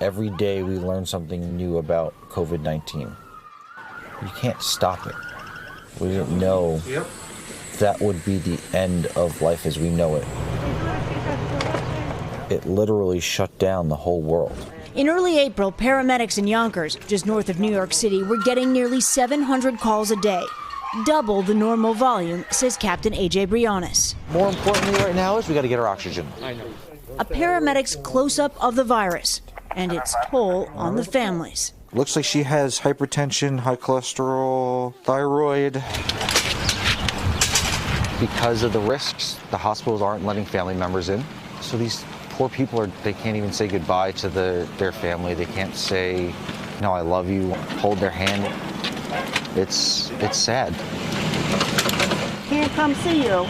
Every day we learn something new about COVID-19. You can't stop it. We didn't know that would be the end of life as we know it. It literally shut down the whole world. In early April, paramedics in Yonkers, just north of New York City, were getting nearly 700 calls a day. Double the normal volume, says Captain AJ Briones. More importantly right now is we got to get our oxygen. A paramedic's close-up of the virus and its toll on the families. Looks like she has hypertension, high cholesterol, thyroid. Because of the risks, the hospitals aren't letting family members in. So these poor people they can't even say goodbye to their family. They can't say, no, I love you, hold their hand. It's sad. Can't come see you.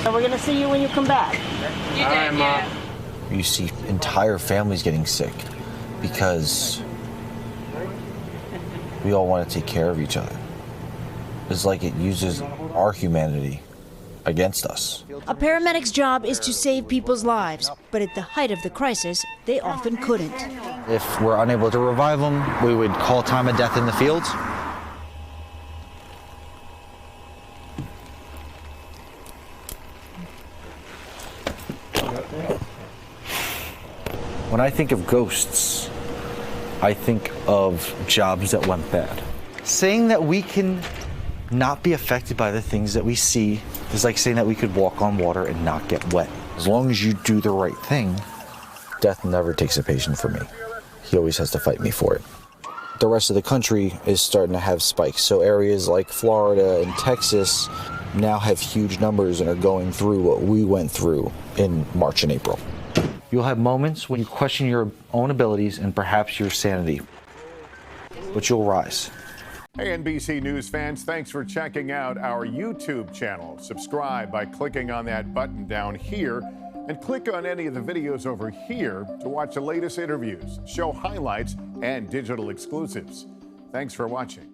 And we're gonna see you when you come back. All right, Mom. You see entire families getting sick because we all want to take care of each other. It's like it uses our humanity against us. A paramedic's job is to save people's lives, but at the height of the crisis, they often couldn't. If we're unable to revive them, we would call time of death in the field. When I think of ghosts, I think of jobs that went bad. Saying that we can not be affected by the things that we see is like saying that we could walk on water and not get wet. As long as you do the right thing, death never takes a patient from me. He always has to fight me for it. The rest of the country is starting to have spikes. So areas like Florida and Texas now have huge numbers and are going through what we went through in March and April. You'll have moments when you question your own abilities and perhaps your sanity, but you'll rise. Hey, NBC News fans, thanks for checking out our YouTube channel. Subscribe by clicking on that button down here and click on any of the videos over here to watch the latest interviews, show highlights, and digital exclusives. Thanks for watching.